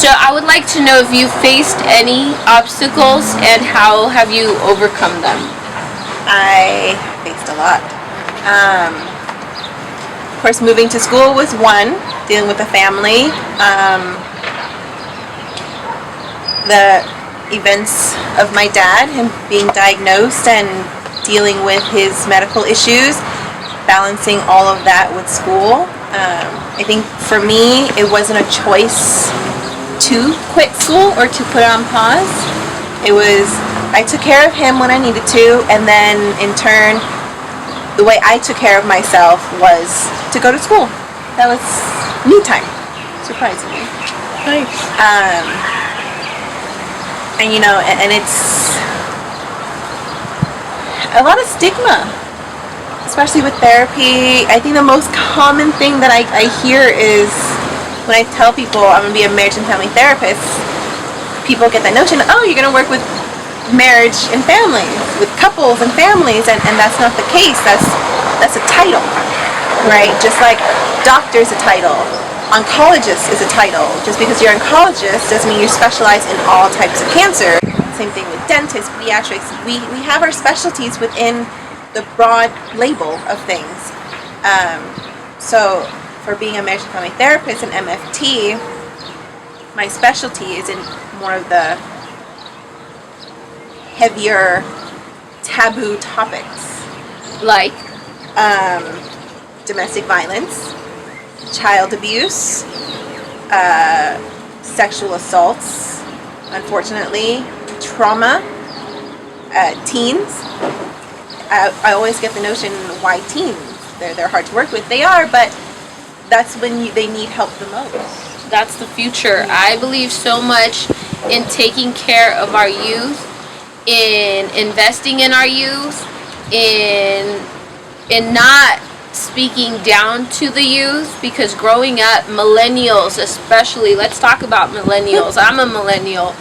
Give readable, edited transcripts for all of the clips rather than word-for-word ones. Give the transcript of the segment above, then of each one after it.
So I would like to know if you faced any obstacles and how have you overcome them? I faced a lot. Of course, moving to school was one, dealing with the family. The events of my dad, him being diagnosed and dealing with his medical issues, balancing all of that with school. I think for me, it wasn't a choice to quit school or to put it on pause. It was, I took care of him when I needed to, and then in turn, the way I took care of myself was to go to school. That was me time, surprisingly. Nice. And you know, and it's a lot of stigma, especially with therapy. I think the most common thing that I hear is when I tell people I'm going to be a marriage and family therapist, people get that notion, oh, you're going to work with marriage and families, with couples and families, and that's not the case. That's a title, right? Just like doctor is a title, oncologist is a title. Just because you're an oncologist doesn't mean you specialize in all types of cancer. Same thing with dentists, pediatrics. We have our specialties within the broad label of things. So for being a marriage and family therapist and MFT, my specialty is in more of the heavier taboo topics, Like? domestic violence, child abuse, sexual assaults, unfortunately, trauma, teens. I always get the notion, why teens? They're hard to work with. They are, but that's when they need help the most. That's the future. I believe so much in taking care of our youth, in investing in our youth, in not speaking down to the youth, because growing up, millennials especially, let's talk about millennials. I'm a millennial.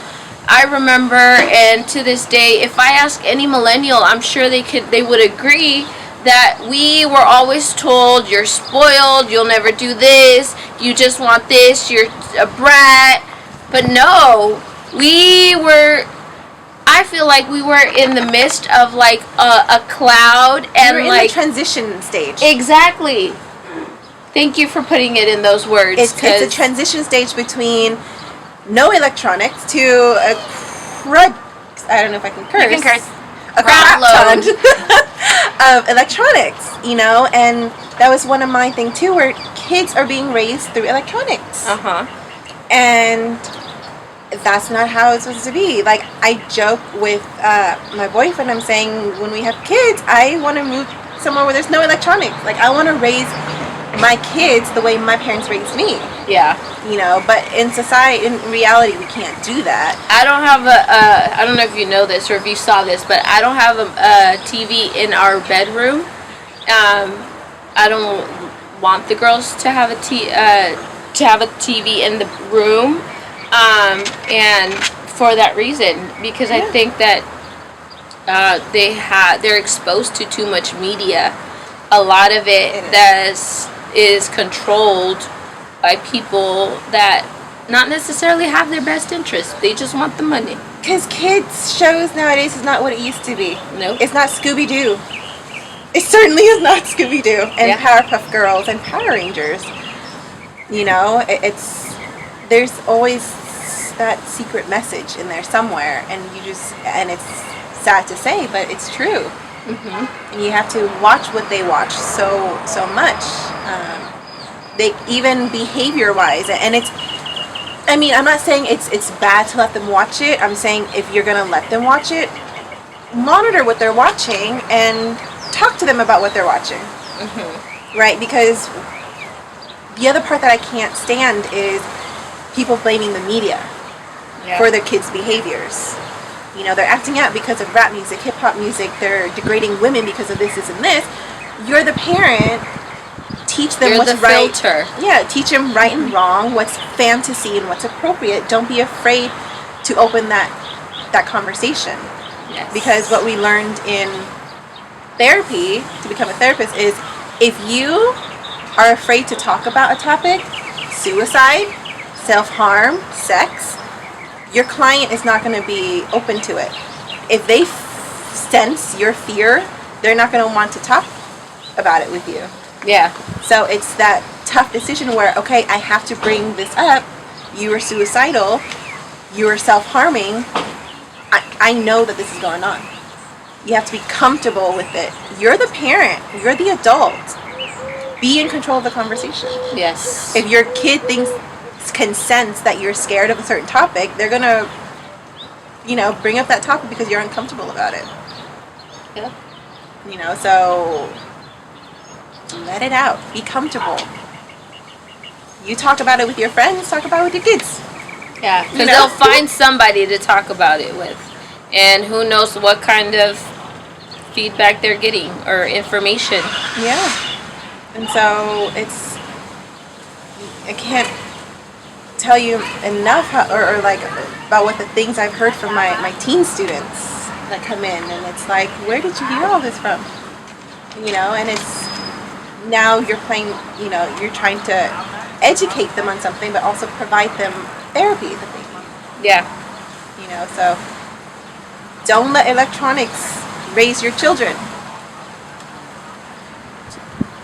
I remember, and to this day, if I ask any millennial, I'm sure they would agree that we were always told, you're spoiled, you'll never do this, you just want this, you're a brat. But no, I feel like we were in the midst of like a cloud, and we're in like the transition stage. Exactly. Thank you for putting it in those words. It's a transition stage between no electronics to a crud. I don't know if I can curse. You can curse. A crap ton of electronics, you know, and that was one of my things too, where kids are being raised through electronics. And that's not how it's supposed to be. Like, I joke with my boyfriend, I'm saying, when we have kids, I want to move somewhere where there's no electronics. Like, I want to raise my kids the way my parents raised me. Yeah. You know, but in society, in reality, we can't do that. I don't have I don't know if you know this or if you saw this, but I don't have a TV in our bedroom. I don't want the girls to have a TV in the room. And for that reason, because I think that they're exposed to too much media. A lot of it is controlled by people that not necessarily have their best interest. They just want the money. Because kids shows nowadays is not what it used to be. Nope. It's not Scooby-Doo. It certainly is not Scooby-Doo and Powerpuff Girls and Power Rangers. You know, there's always that secret message in there somewhere, and it's sad to say, but it's true. And you have to watch what they watch so much. They even behavior-wise, and I'm not saying it's bad to let them watch it. I'm saying if you're gonna let them watch it, monitor what they're watching and talk to them about what they're watching. Right? Because the other part that I can't stand is people blaming the media for their kids' behaviors. You know, they're acting out because of rap music, hip-hop music, they're degrading women because of this and this. You're the parent. Teach them what's right. Filter. Yeah, teach them right and wrong, what's fantasy and what's appropriate. Don't be afraid to open that conversation. Yes. Because what we learned in therapy to become a therapist is, if you are afraid to talk about a topic, suicide, self-harm, sex, your client is not going to be open to it. If they sense your fear, they're not going to want to talk about it with you. Yeah. So it's that tough decision where, okay, I have to bring this up. You were suicidal. You were self-harming. I know that this is going on. You have to be comfortable with it. You're the parent. You're the adult. Be in control of the conversation. Yes. If your kid can sense that you're scared of a certain topic, they're going to, bring up that topic because you're uncomfortable about it. Yep. So let it out. Be comfortable. You talk about it with your friends, talk about it with your kids. Yeah, because they'll find somebody to talk about it with. And who knows what kind of feedback they're getting or information. Yeah. And so I can't tell you enough about what the things I've heard from my teen students that come in, and it's like, where did you hear all this from? And it's, now you're playing, you're trying to educate them on something, but also provide them therapy that they need. Yeah. So don't let electronics raise your children.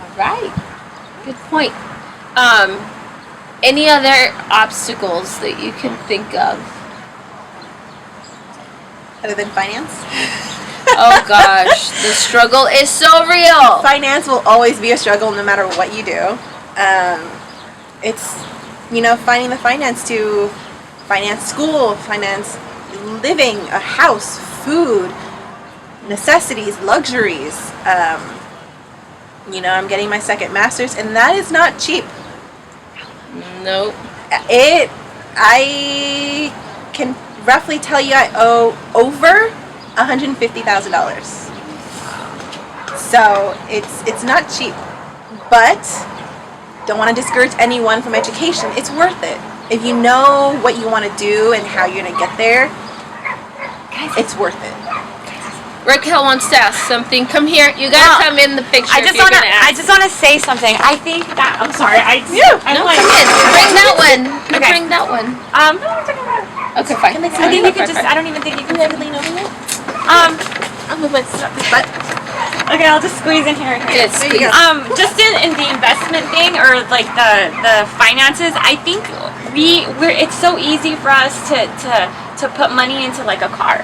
All right. Good point. Any other obstacles that you can think of? Other than finance? Oh gosh, the struggle is so real. Finance will always be a struggle no matter what you do. It's, finding the finance to finance school, finance living, a house, food, necessities, luxuries. I'm getting my second master's, and that is not cheap. Nope. I can roughly tell you I owe over $150,000. So it's not cheap, but don't want to discourage anyone from education. It's worth it. If you know what you want to do and how you're going to get there, it's worth it. Raquel wants to ask something. Come here. You gotta come in the picture. I just want to say something. I think that I'm sorry. Come in. Bring that one. Okay. Bring that one. Okay, fine. I think you can just. I don't even think you can lean over here. I'll move my butt. Okay, I'll just squeeze in here. Yes, please. Just in the investment thing or like the finances, I think it's so easy for us to put money into like a car.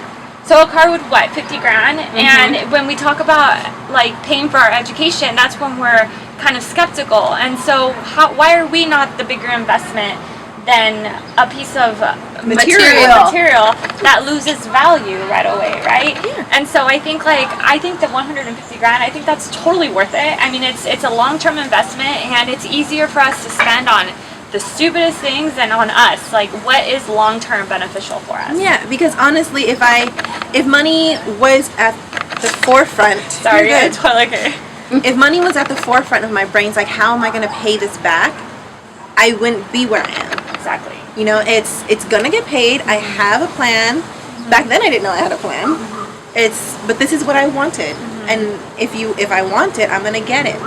So a car would 50 grand, and when we talk about like paying for our education, that's when we're kind of skeptical. And so why are we not the bigger investment than a piece of material that loses value right away, right? Yeah. And so I think the 150 grand, I think that's totally worth it. I mean, it's a long-term investment, and it's easier for us to spend on the stupidest things than on us. Like, what is long-term beneficial for us? Yeah, because honestly, if money was at the forefront, sorry, if money was at the forefront of my brains, like, how am I going to pay this back? I wouldn't be where I am. Exactly. It's gonna get paid. I have a plan. Back then, I didn't know I had a plan. But this is what I wanted, and if I want it, I'm gonna get it.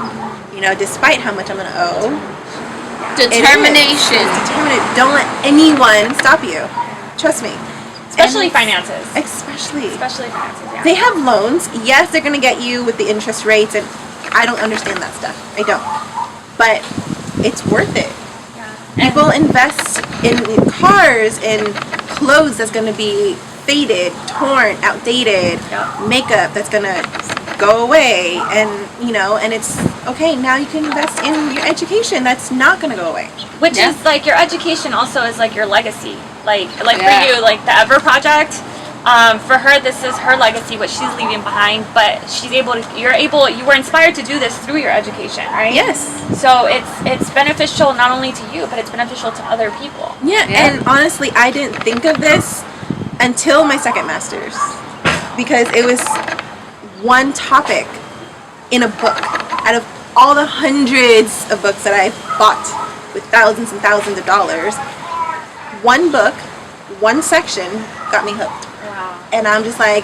Despite how much I'm gonna owe. Determination. Don't let anyone stop you. Trust me. Especially finances. Especially finances. Yeah. They have loans. Yes, they're gonna get you with the interest rates, and I don't understand that stuff. I don't. But it's worth it. People invest in cars and clothes that's going to be faded, torn, outdated, makeup that's going to go away, and and it's okay. Now you can invest in your education that's not going to go away. Which is like your education also is like your legacy. Like for you, like the E.V.E.R project. For her, this is her legacy, what she's leaving behind. But you were inspired to do this through your education, right? Yes. So it's beneficial not only to you, but it's beneficial to other people. Yeah. And honestly, I didn't think of this until my second master's, because it was one topic in a book out of all the hundreds of books that I've bought with thousands and thousands of dollars. One book, one section got me hooked. Wow. And I'm just like,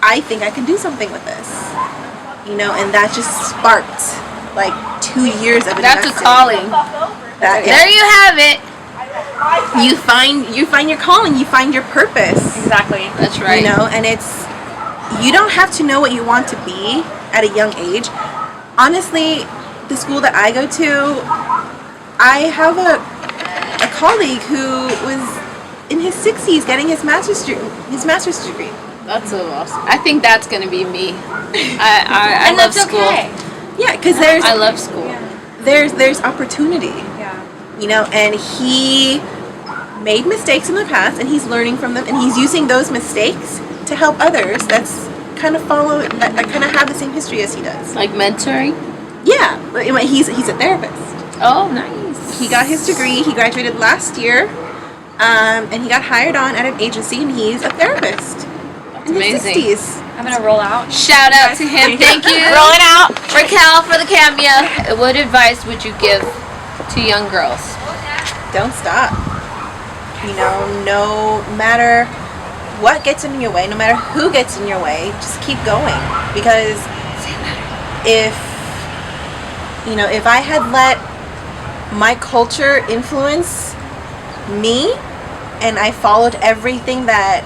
I think I can do something with this. And that just sparked like 2 years of investing. That's a calling. There you have it. you find your calling, you find your purpose. Exactly. That's right. You know, and you don't have to know what you want to be at a young age. Honestly, the school that I go to, I have a colleague who was in his 60s getting his master's degree. That's so awesome. I think that's gonna be me. I And love that's school. okay. Yeah, because I love school. there's opportunity. Yeah. You know, and he made mistakes in the past, and he's learning from them, and he's using those mistakes to help others that's kind of that kind of have the same history as he does. Like mentoring. Yeah, but he's a therapist. Oh, nice. He got his degree. He graduated last year, and he got hired on at an agency, and he's a therapist. That's In amazing. his 60s. I'm gonna roll out. Shout out to him. Thank you. Rolling out. Raquel for the cameo. What advice would you give to young girls? Don't stop. You know, no matter what gets in your way, no matter who gets in your way, just keep going. Because if I had let my culture influence me and I followed everything that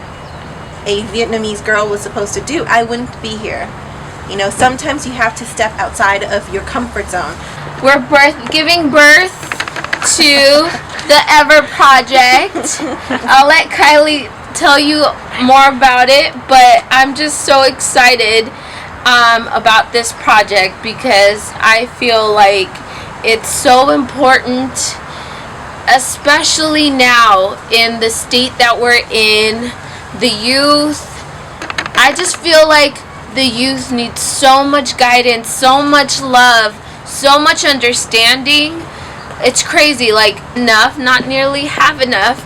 a Vietnamese girl was supposed to do, I wouldn't be here. You know, sometimes you have to step outside of your comfort zone. We're giving birth to the E.V.E.R project. I'll let Kylie tell you more about it, but I'm just so excited about this project because I feel like it's so important, especially now in the state that we're in. The youth, I just feel like the youth needs so much guidance, so much love, so much understanding. It's crazy, like not nearly have enough.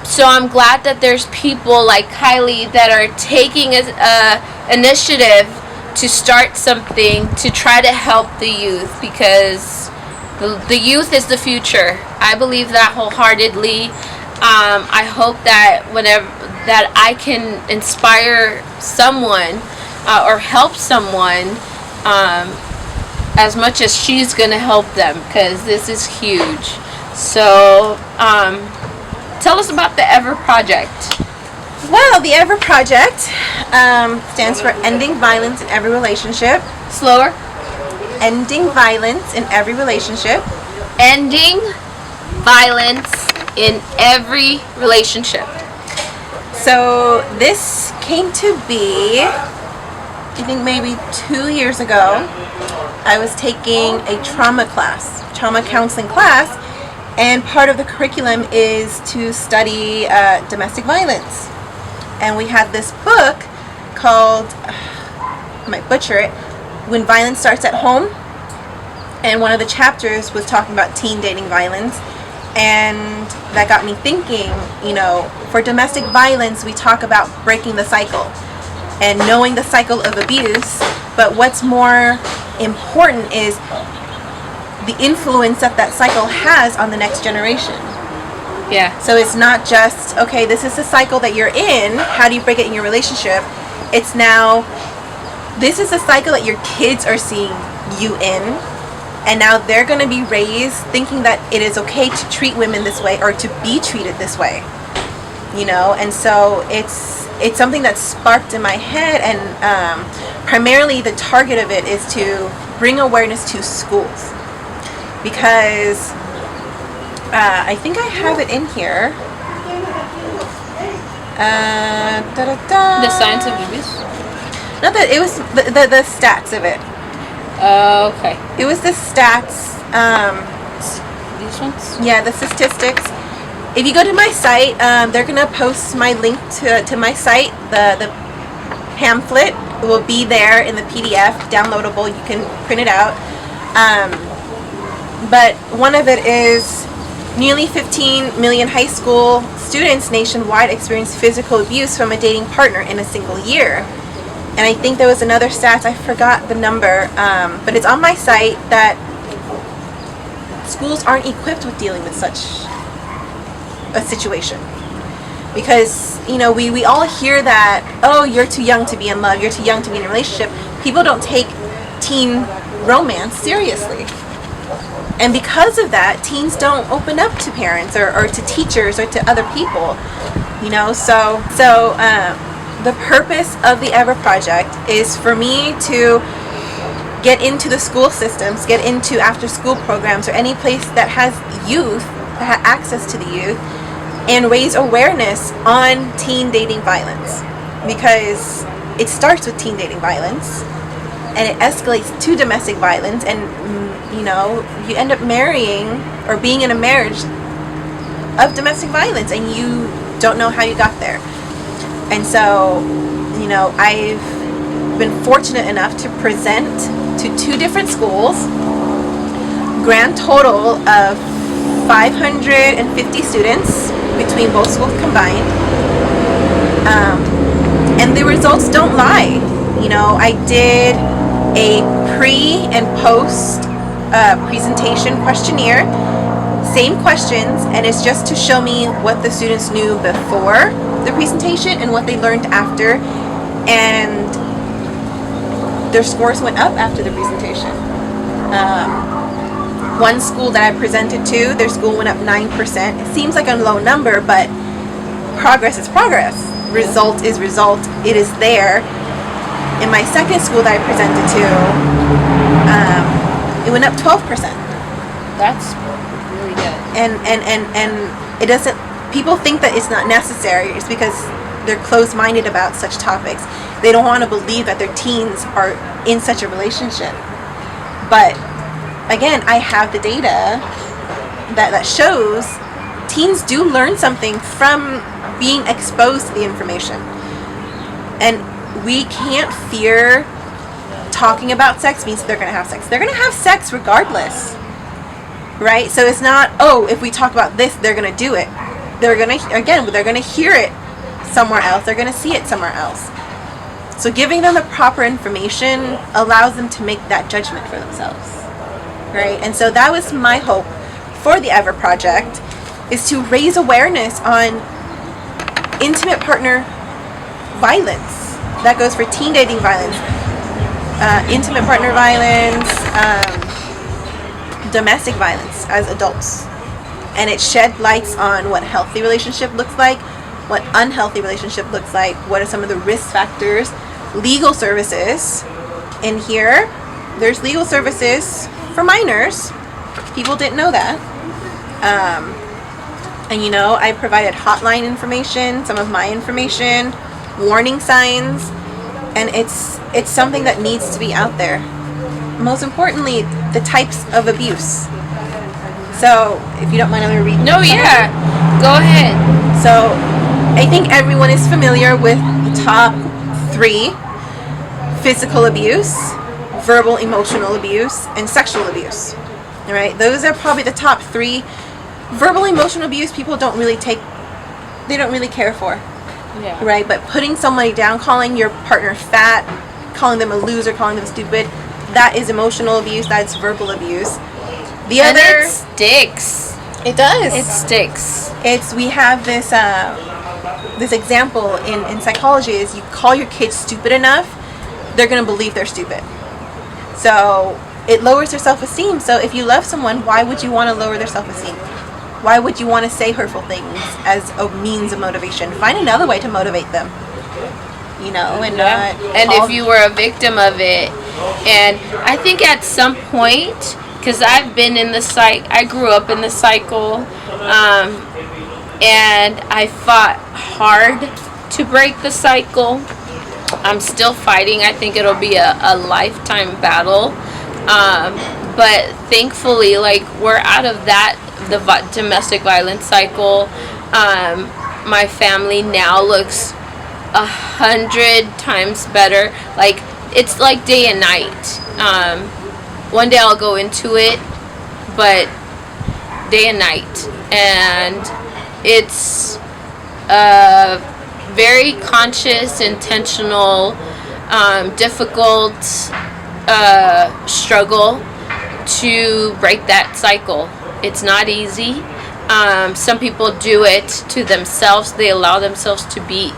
So I'm glad that there's people like Kylie that are taking a initiative to start something to try to help the youth, because the youth is the future. I believe that wholeheartedly. I hope that that I can inspire someone or help someone as much as she's gonna help them, because this is huge. So tell us about the E.V.E.R project. Well, the E.V.E.R project stands for Ending Violence in Every Relationship. Slower. Ending violence in every relationship. Ending violence in every relationship. So this came to be, I think maybe 2 years ago. I was taking a trauma counseling class, and part of the curriculum is to study domestic violence. And we had this book called, I might butcher it, When Violence Starts at Home. And one of the chapters was talking about teen dating violence. And that got me thinking, you know, for domestic violence, we talk about breaking the cycle and knowing the cycle of abuse. But what's more important is the influence that cycle has on the next generation. Yeah. So it's not just, okay, this is the cycle that you're in, how do you break it in your relationship? It's now, this is the cycle that your kids are seeing you in, and now they're going to be raised thinking that it is okay to treat women this way or to be treated this way. You know, and so it's something that's sparked in my head, and primarily the target of it is to bring awareness to schools, because I think I have it in here. The science of abuse. Not that, it was the stats of it. Okay. It was the stats. These ones. Yeah, the statistics. If you go to my site, they're gonna post my link to my site. The pamphlet will be there in the PDF, downloadable. You can print it out. But one of it is nearly 15 million high school students nationwide experience physical abuse from a dating partner in a single year. And I think there was another stats, I forgot the number, but it's on my site that schools aren't equipped with dealing with such a situation. Because, you know, we all hear that, oh, you're too young to be in love, you're too young to be in a relationship. People don't take teen romance seriously. And because of that, teens don't open up to parents or to teachers or to other people, you know. So the purpose of the E.V.E.R project is for me to get into the school systems, get into after school programs or any place that has youth, that has access to the youth, and raise awareness on teen dating violence. Because it starts with teen dating violence and it escalates to domestic violence, and you know, you end up marrying or being in a marriage of domestic violence and you don't know how you got there. And so, you know, I've been fortunate enough to present to 2 different schools, grand total of 550 students between both schools combined, and the results don't lie. You know, I did a pre and post presentation questionnaire, same questions, and it's just to show me what the students knew before the presentation and what they learned after, and their scores went up after the presentation. One school that I presented to, their school went up 9%. It seems like a low number, but progress is progress. Result is result. It is there. In my second school that I presented to, it went up 12%. That's really good. And it doesn't, people think that it's not necessary. It's because they're closed-minded about such topics. They don't want to believe that their teens are in such a relationship. But again, I have the data that shows teens do learn something from being exposed to the information. And we can't fear talking about sex means they're going to have sex. They're going to have sex regardless. Right? So it's not, oh, if we talk about this, they're going to do it. They're going to hear it somewhere else. They're going to see it somewhere else. So giving them the proper information allows them to make that judgment for themselves. Right? And so that was my hope for the E.V.E.R project, is to raise awareness on intimate partner violence. That goes for teen dating violence, intimate partner violence, domestic violence as adults. And it shed lights on what healthy relationship looks like, what unhealthy relationship looks like, what are some of the risk factors, legal services. In here, there's legal services for minors. People didn't know that. And you know, I provided hotline information, some of my information, warning signs, and it's something that needs to be out there. Most importantly, the types of abuse. So, if you don't mind, I'm going to read. No, yeah. Go ahead. So, I think everyone is familiar with the top 3: physical abuse, verbal emotional abuse, and sexual abuse. All right? Those are probably the top 3. Verbal emotional abuse, people don't really care for. Yeah. Right? But putting somebody down, calling your partner fat, calling them a loser, calling them stupid, that is emotional abuse, that's verbal abuse. The And other, it sticks. it does. It sticks. We have this this example in psychology is you call your kids stupid enough, they're going to believe they're stupid. So it lowers their self-esteem. So if you love someone, why would you want to lower their self-esteem? Why would you want to say hurtful things as a means of motivation? Find another way to motivate them. You know, and not. And if you were a victim of it, and I think at some point, because I've been in the I grew up in the cycle, and I fought hard to break the cycle. I'm still fighting. I think it'll be a lifetime battle. But thankfully, like, we're out of that, the domestic violence cycle. My family now looks 100 times better. Like, it's like day and night. One day I'll go into it, but day and night. And it's a very conscious, intentional, difficult struggle to break that cycle. It's not easy. Some people do it to themselves. They allow themselves to be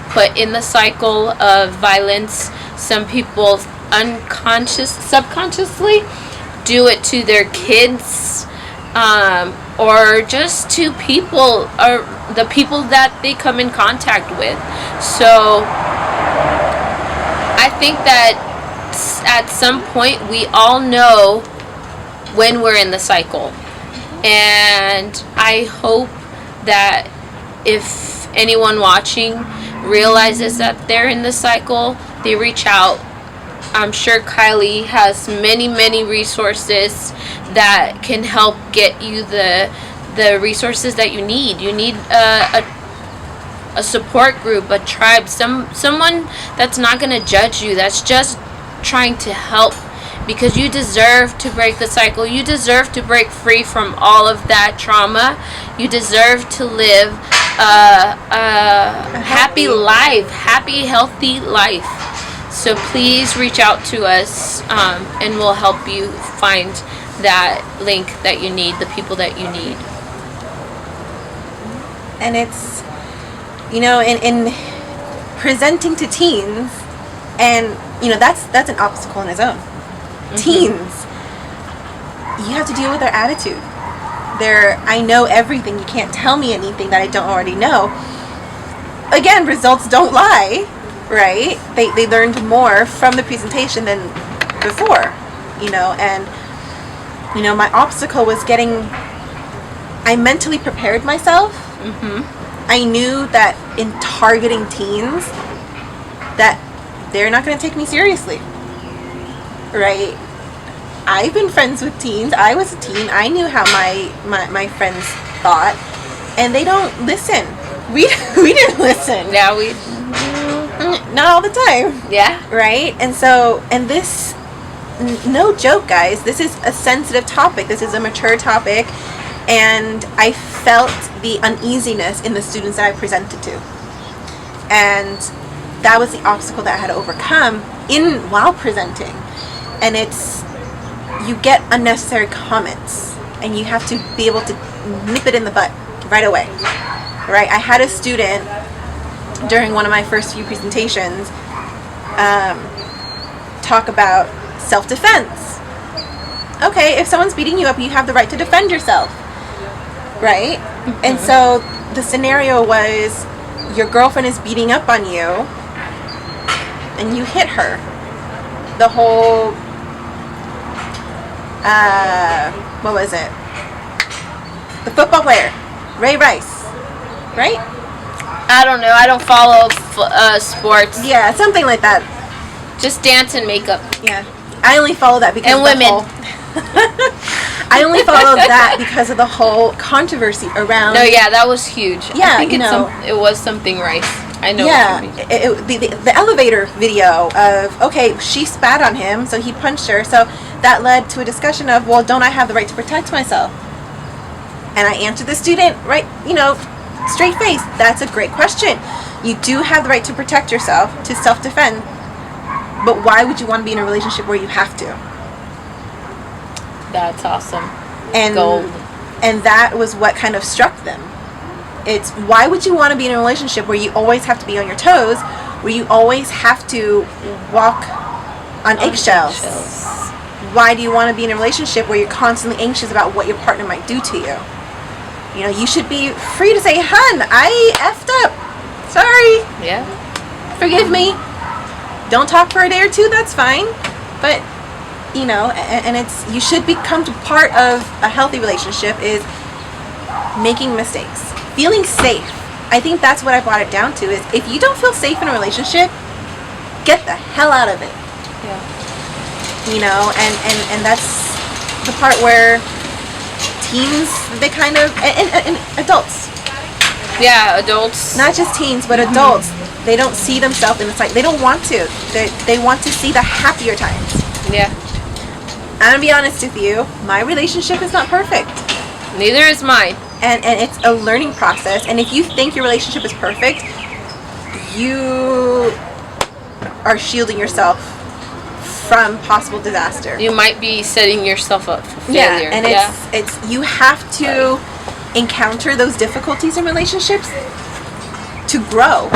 put in the cycle of violence. Some people subconsciously do it to their kids, or just to people, or the people that they come in contact with. So I think that at some point we all know when we're in the cycle, and I hope that if anyone watching realizes that they're in the cycle, they reach out. I'm sure Kylie has many resources that can help get you the resources that you need. You need a support group, a tribe, someone that's not going to judge you, that's just trying to help, because you deserve to break the cycle. You deserve to break free from all of that trauma. You deserve to live a happy life, happy, healthy life. So please reach out to us, and we'll help you find that link that you need, the people that you need. And it's, in presenting to teens, and that's an obstacle in its own. Teens, you have to deal with their attitude. I know everything. You can't tell me anything that I don't already know. Again, results don't lie, right? They learned more from the presentation than before, and my obstacle was I mentally prepared myself. I knew that in targeting teens, that they're not going to take me seriously, right? I've been friends with teens. I was a teen. I knew how my friends thought, and they don't listen. We didn't listen. Yeah, not all the time. Yeah. Right? And this, no joke, guys, this is a sensitive topic. This is a mature topic, and I felt the uneasiness in the students that I presented to. And that was the obstacle that I had to overcome while presenting. And you get unnecessary comments, and you have to be able to nip it in the butt right away. Right? I had a student during one of my first few presentations talk about self-defense. Okay, if someone's beating you up, you have the right to defend yourself. Right? And so the scenario was, your girlfriend is beating up on you, and you hit her. The whole, what was it? The football player, Ray Rice, right? I don't know. I don't follow sports. Yeah, something like that. Just dance and makeup. Yeah, I only follow that because and of women. I only followed that because of the whole controversy around. No, yeah, that was huge. Yeah, I think it was something Rice. I know. Yeah, the elevator video of, okay, she spat on him, so he punched her. So that led to a discussion of, well, don't I have the right to protect myself? And I answered the student, right, straight face. That's a great question. You do have the right to protect yourself, to self-defend. But why would you want to be in a relationship where you have to? That's awesome. And gold. And that was what kind of struck them. It's, why would you want to be in a relationship where you always have to be on your toes, where you always have to walk on eggshells? Why do you want to be in a relationship where you're constantly anxious about what your partner might do to you? You should be free to say, hun, I effed up. Sorry. Yeah. Forgive me. Don't talk for a day or two, that's fine. But, and it's, you should become part of a healthy relationship is making mistakes. Feeling safe. I think that's what I brought it down to, is if you don't feel safe in a relationship, get the hell out of it. Yeah. And that's the part where teens, they kind of, and adults. Yeah, adults. Not just teens, but adults. They don't see themselves in the cycle. They don't want to. They want to see the happier times. Yeah. I'm going to be honest with you. My relationship is not perfect. Neither is mine. And it's a learning process. And if you think your relationship is perfect, you are shielding yourself from possible disaster. You might be setting yourself up for failure. Yeah, and it's you have to encounter those difficulties in relationships to grow.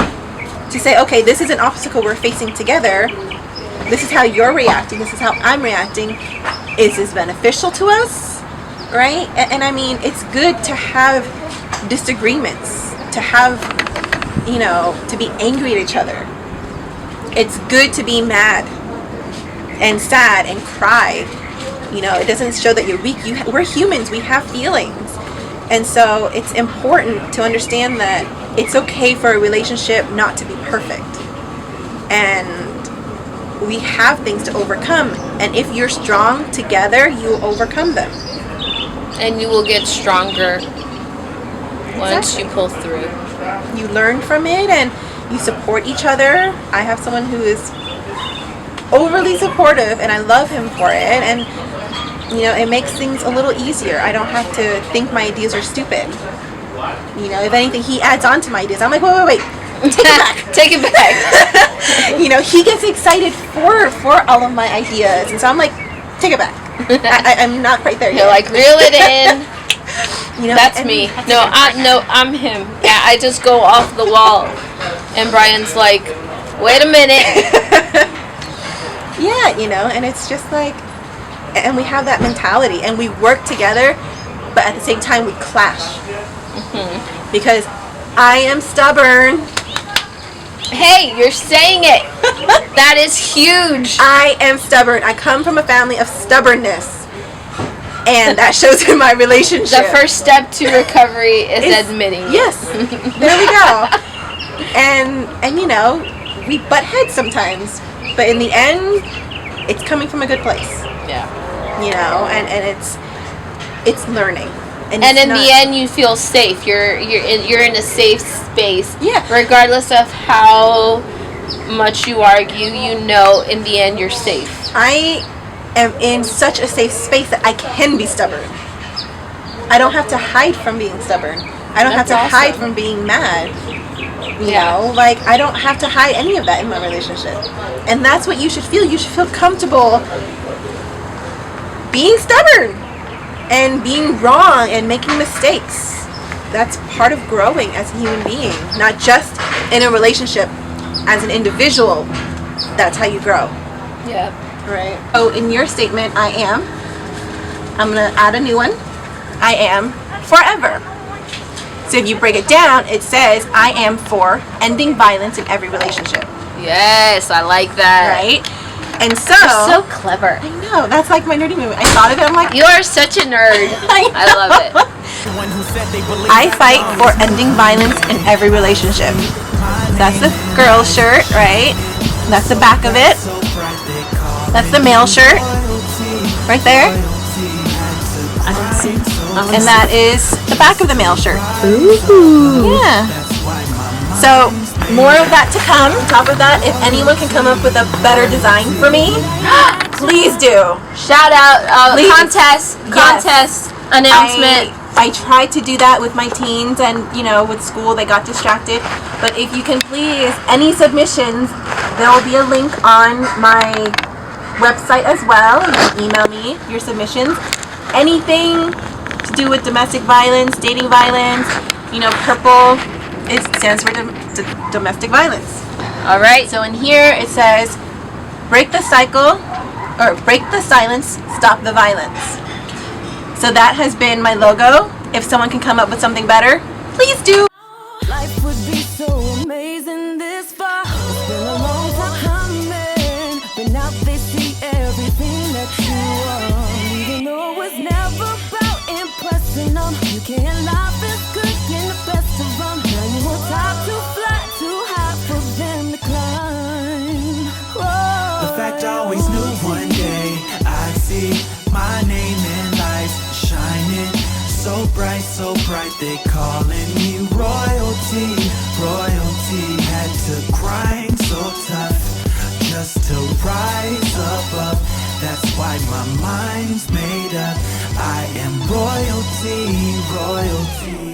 To say, okay, this is an obstacle we're facing together. This is how you're reacting. This is how I'm reacting. is this beneficial to us, right? And I mean, it's good to have disagreements, to have, to be angry at each other. It's good to be mad and sad and cry. It doesn't show that you're weak. We're humans. We have feelings. And so it's important to understand that it's okay for a relationship not to be perfect. And we have things to overcome. And if you're strong together, you will overcome them. And you will get stronger once you pull through. You learn from it and you support each other. I have someone who is overly supportive and I love him for it. And it makes things a little easier. I don't have to think my ideas are stupid. If anything, he adds on to my ideas. I'm like, wait. Take it back. Take it back. He gets excited for all of my ideas. And so I'm like, take it back. I'm not quite there yet. You're like, reel it in. That's me. I'm him. Yeah, I just go off the wall. And Brian's like, wait a minute. Yeah, and it's just like, and we have that mentality and we work together, but at the same time we clash. Mm-hmm. Because I am stubborn. Hey, you're saying it. That is huge. I am stubborn. I come from a family of stubbornness. And that shows in my relationship. The first step to recovery is admitting it. Yes. There we go. And we butt heads sometimes. But in the end, it's coming from a good place. Yeah. And it's learning. And in the end, you feel safe. You're in a safe space. Yeah. Regardless of how much you argue, in the end you're safe. I am in such a safe space that I can be stubborn. I don't have to hide from being stubborn. I don't have to hide from being mad. I don't have to hide any of that in my relationship. And that's what you should feel. You should feel comfortable being stubborn and being wrong and making mistakes. That's part of growing as a human being, not just in a relationship. As an individual, that's how you grow. Yeah. Right. Oh, in your statement, I'm going to add a new one. I am forever. So if you break it down, it says, I am for ending violence in every relationship. Yes, I like that. Right? And so... You're so clever. I know. That's like my nerdy moment. I thought of it. I'm like... You are such a nerd. I love it. I fight for ending violence in every relationship. That's the girl shirt, right? That's the back of it. That's the male shirt. Right there. And that is the back of the male shirt. Ooh. Yeah. So, more of that to come. Top of that, if anyone can come up with a better design for me, please do. Shout out, contest Yes. announcement. I tried to do that with my teens and, with school, they got distracted. But if you can please, any submissions, there will be a link on my website as well. You can email me your submissions. Anything to do with domestic violence, dating violence, purple, it stands for domestic violence. All right. So in here it says, break the cycle, or break the silence, stop the violence. So that has been my logo. If someone can come up with something better, please do. Life would be so amazing this far. It's been a long time coming, but now they see everything that you are. Even though it was never about impressing them, you can't laugh as good, get the best of them. Now you want top too flat, too high for them to climb. Whoa. The fact I always knew one day I'd see my name in lights shining so bright, they calling me royalty, royalty. Had to grind so tough just to rise above. That's why my mind's made up. I am royalty, royalty.